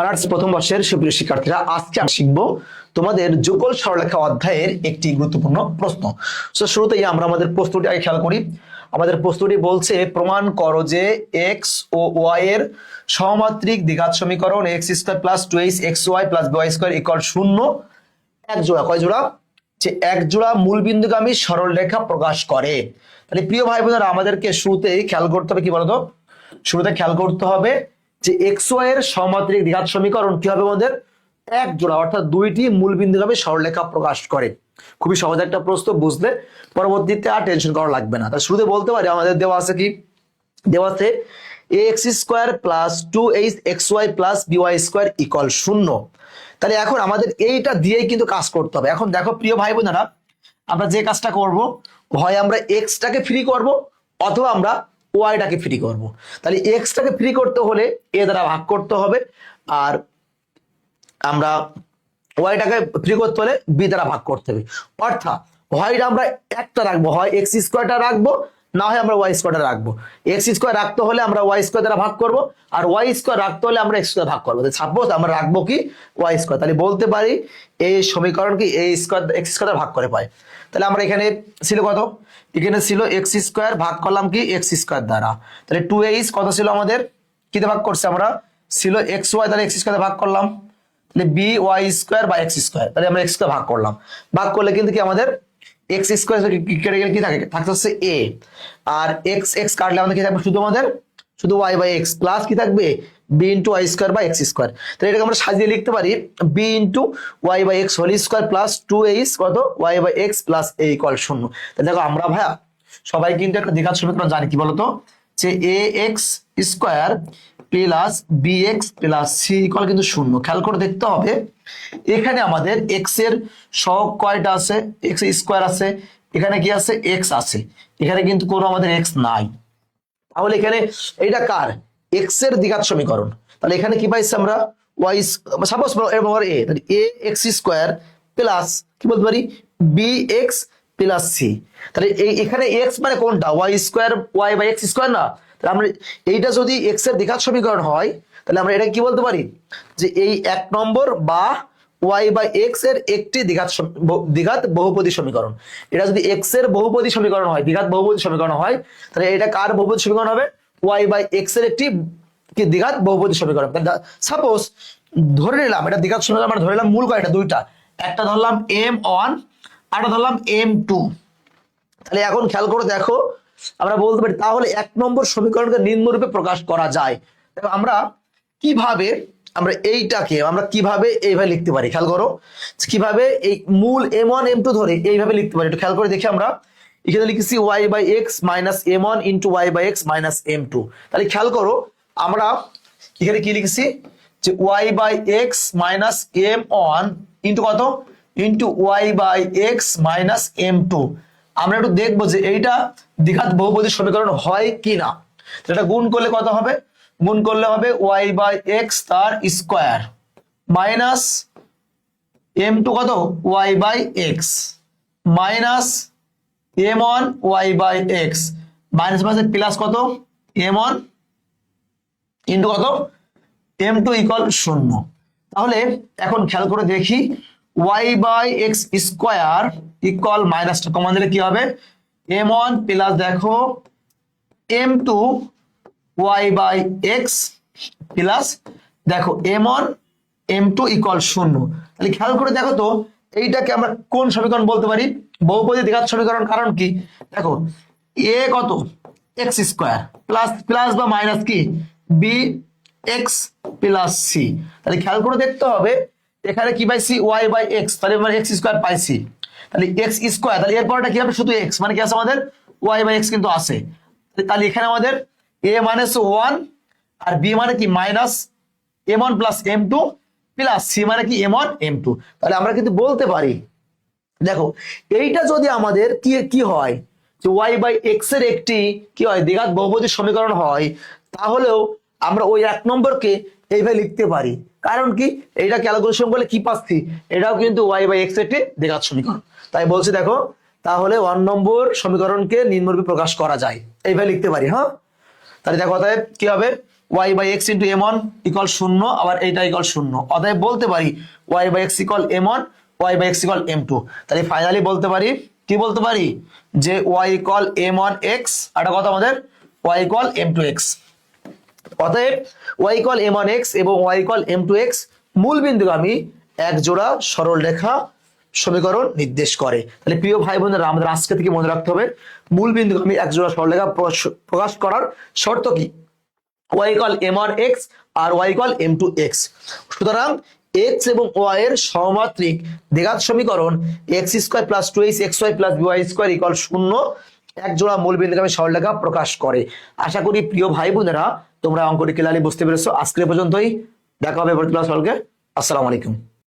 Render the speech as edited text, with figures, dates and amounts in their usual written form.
Honours প্রথম বর্ষের সুপ্রিয় শিক্ষার্থীরা, আজকে আমরা শিখবো তোমাদের যুগল সরলরেখা অধ্যায়ের একটি গুরুত্বপূর্ণ প্রশ্ন। তো শুরুতেই আমরা আমাদের প্রশ্নটি আগে খেয়াল করি। আমাদের প্রশ্নটি বলছে, প্রমাণ করো যে এক্স ও ওয়াই এর সহমাত্রিক দ্বিঘাত সমীকরণ x square plus 2x xy plus by square equal 0 এক জোড়া, কয় জোড়া? যে এক জোড়া মূলবিন্দুগামী সরলরেখা প্রকাশ করে। তাহলে প্রিয় ভাই বোনেরা, আমাদেরকে শুরুতেই খেয়াল করতে হবে, কি বলতো, শুরুতে খেয়াল করতে হবে যে এক্স ওয়াই এর সহমাত্রিক দ্বিঘাত সমীকরণ কি হবে আমাদের? এক জোড়া, অর্থাৎ দুইটি মূলবিন্দুগামী সরলরেখা প্রকাশ করে। খুবই সহজ একটা প্রশ্ন, বুঝলে পরবর্তীতে আর টেনশন করা লাগবে না। তাই শুরুতে বলতে পারি আমাদের দেওয়া আছে কি, দেওয়া আছে x square plus 2x xy plus by square equal 0। তাহলে এখন আমাদের এইটা দিয়েই কিন্তু কাজ করতে হবে। এখন দেখো প্রিয় ভাই বোনেরা, আমরা যে কাজটা করব, হয় আমরা এক্সটাকে ফ্রি করব অথবা আমরা ওয়াইটাকে ফ্রি করব। তাহলে এক্সটাকে ফ্রি করতে হলে এ দ্বারা ভাগ করতে হবে, আর আমরা ওয়াইটাকে ফ্রি করতে হলে বি দ্বারা ভাগ করতে হবে। অর্থাৎ হয় আমরা একটা রাখবো, হয় এক্স স্কোয়ারটা রাখবো, না হয় আমরা ওয়াই স্কোয়ারটা রাখবো। এক্স স্কোয়ার রাখতে হলে আমরা ওয়াই স্কোয়ার দ্বারা ভাগ করবো, আর ওয়াই স্কোয়ার রাখতে হলে আমরা এক্স স্কোয়ার ভাগ করবো। সাপোজ আমরা রাখবো কি ওয়াই স্কোয়ার, তাহলে বলতে পারি এই সমীকরণ কি এ স্কোয়ার এক্স স্কোয়ার ভাগ করে পাই। তাহলে আমরা এখানে ছিল কত? এখানে ছিল এক্স স্কোয়ার, ভাগ করলাম কি এক্স স্কোয়ার দ্বারা। তাহলে 2x কত ছিল আমাদের, কিতে ভাগ করছে আমরা? ছিল এক্স ওয়াই, তাহলে এক্স স্কোয়ার ভাগ করলাম। তাহলে বি ওয়াই স্কোয়ার বা এক্স স্কোয়ার, তাহলে আমরা এক্স স্কোয়ার ভাগ করলাম। ভাগ করলে কিন্তু কি আমাদের এক্স স্কোয়ার কেটে গেলে কি থাকে, থাকতে হচ্ছে এ, আর এক্স এক্স কাটলে আমাদের কি থাকবে? শুধু আমাদের শুধু ওয়াই বাই এক্স প্লাস কি থাকবে? বি ইন্টু ওয়াই স্কোয়ার বা এক্স স্কোয়ার। তাহলে এটাকে আমরা সাজিয়ে লিখতে পারি b into y by x whole square plus 2x কত y by x plus a equal 0। তাহলে দেখো আমরা ভাইয়া সবাই কিন্তু একটা দ্বিঘাত সমীকরণ জানি, কি বলতো, যে a x square plus b x plus c equal কিন্তু 0। খেয়াল করে দেখতে হবে এখানে আমাদের এক্স এর সহগ কয়টা আছে? এক্স স্কোয়ার আছে, এখানে কি আছে? এক্স আছে, এখানে কিন্তু কোনো আমাদের এক্স নাই। তাহলে এখানে এইটা কার? এক্স এর দ্বিঘাত সমীকরণ। তাহলে এখানে কি পাইছি আমরা? ওয়াই সাপোজ এ, তাহলে এ এক্স স্কোয়ার প্লাস কি বলতে পারি বি এক্স প্লাস সি। তাহলে এখানে এক্স মানে কোনটা? Y square y by x square না? তাহলে আমরা এইটা যদি এক্স এর দ্বিঘাত সমীকরণ হয়, তাহলে আমরা এটা কি বলতে পারি যে এই এক নম্বর বা ওয়াই বাই এক্স এর একটি দ্বিঘাত বহুপদী সমীকরণ। এটা যদি এক্স এর বহুপদী সমীকরণ হয়, দ্বিঘাত বহুপদী সমীকরণ হয়, তাহলে এটা কার বহুপদী সমীকরণ হবে? ওয়াই বাই এক্স এর একটি কি দ্বিঘাত বহুপদী সমীকরণ। সাপোজ ধরে নিলাম এটা দ্বিঘাত সমীকরণ, আমরা ধরে নিলাম মূল কয়টা? দুইটা, একটা ধরলাম m1 আর একটা ধরলাম m2। তাহলে এখন খেয়াল করে দেখো, আমরা বলতে পারি তাহলে এক নম্বর সমীকরণকে নিম্নরূপে প্রকাশ করা যায়। আমরা কিভাবে এইটাকে আমরা কিভাবে এইভাবে লিখতে পারি? খেয়াল করো কিভাবে এই মূল m1 m2 ধরে এইভাবে লিখতে পারি, একটু খেয়াল করে দেখি। আমরা এখানে লিখেছি y by x minus m1 into y by x minus m2। তাহলে খেয়াল করো আমরা এখানে কি লিখেছি, যে y by x minus m1 into কত? Into y by x minus m2। আমরা একটু দেখবো যে এইটা দ্বিঘাত বহুপদী সমীকরণ হয় কি না। এটা গুণ করলে কত হবে? গুণ করলে হবে ওয়াই বাই এক্স তার স্কোয়ার মাইনাস m2 কত? Y by x minus m1 y by x minus minus plus কত? m1 ইন্টু কত? m2 equal 0। তাহলে এখন খেয়াল করে দেখি y by x square equal মাইনাসটা কমন দিলে কি হবে? m1 প্লাস দেখো m2 Y by x plus দেখো m1 m2 ইকুয়াল 0। তাহলে খেয়াল করে দেখো তো এইটাকে আমরা কোন সমীকরণ বলতে পারি? বহুপদী দ্বিঘাত সমীকরণ। কারণ কি দেখো এ কত? এক্স স্কোয়ার প্লাস প্লাস বা মাইনাস কি বি এক্স প্লাস সি। তাহলে খেয়াল করে দেখতে হবে এখানে কি পাইছি? ওয়াই বাই এক্স, তাহলে মানে এক্স স্কোয়ার পাইছি। তাহলে এক্স স্কোয়ার, তাহলে এরপরটা কি হবে? শুধু এক্স মানে কি আছে আমাদের? ওয়াই বাই এক্স কিন্তু আছে। তাহলে এখানে আমাদের এ মানে 1 আর বি মানে কি minus m1 plus m2 plus C মানে কি m1 m2। তাহলে আমরা কিন্তু বলতে পারি দেখো এইটা যদি আমাদের কি কি হয়, যে ওয়াই বাই এক্স এর একটি কি হয়? দ্বিঘাত বহুপদী সমীকরণ হয়, তাহলেও আমরা ওই এক নম্বরকে এইভাবে লিখতে পারি। কারণ কি এইটা ক্যালকুলেশন করলে কি পাচ্ছি? এটাও কিন্তু ওয়াই বাই এক্স একটি দ্বিঘাত সমীকরণ। তাই বলছি দেখো তাহলে 1 নম্বর সমীকরণকে নিম্নরূপে প্রকাশ করা যায়, এইভাবে লিখতে পারি। হ্যাঁ, তাহলে দেখো অতএব কি হবে? Y by x into m one equal শূন্য, আবার এইটা ইকুয়াল শূন্য। অতএব বলতে পারি y by x equal m one, y by x equal m two. তাহলে ফাইনালি বলতে পারি, কি বলতে পারি, যে y equal m one x, একটা কথা আমাদের y equal m two x. অতএব y equal m one x এবং y equal m two x মূল বিন্দুগামী এক জোড়া সরল রেখা সমীকরণ নির্দেশ করে। তাহলে প্রিয় ভাই বোনেরা, আমাদের আজকে থেকে মনে রাখতে হবে মূল বিন্দুগামী এক জোড়া সরলরেখা প্রকাশ করার শর্ত কি, y equal m one x আর y equal m two x. সুতরাং এক্স এবং ওয়াই এর সহমাত্রিক দ্বিঘাত সমীকরণ x square plus two x x y plus b y square equal শূন্য এক জোড়া মূল বিন্দুগামী সরলরেখা প্রকাশ করে। আশা করি প্রিয় ভাই বোনেরা তোমরা অঙ্কটি ক্লিয়ারলি বুঝতে পেরেছো। আজকে পর্যন্তই, দেখা হবে পরবর্তী ক্লাস। আসসালামু আলাইকুম।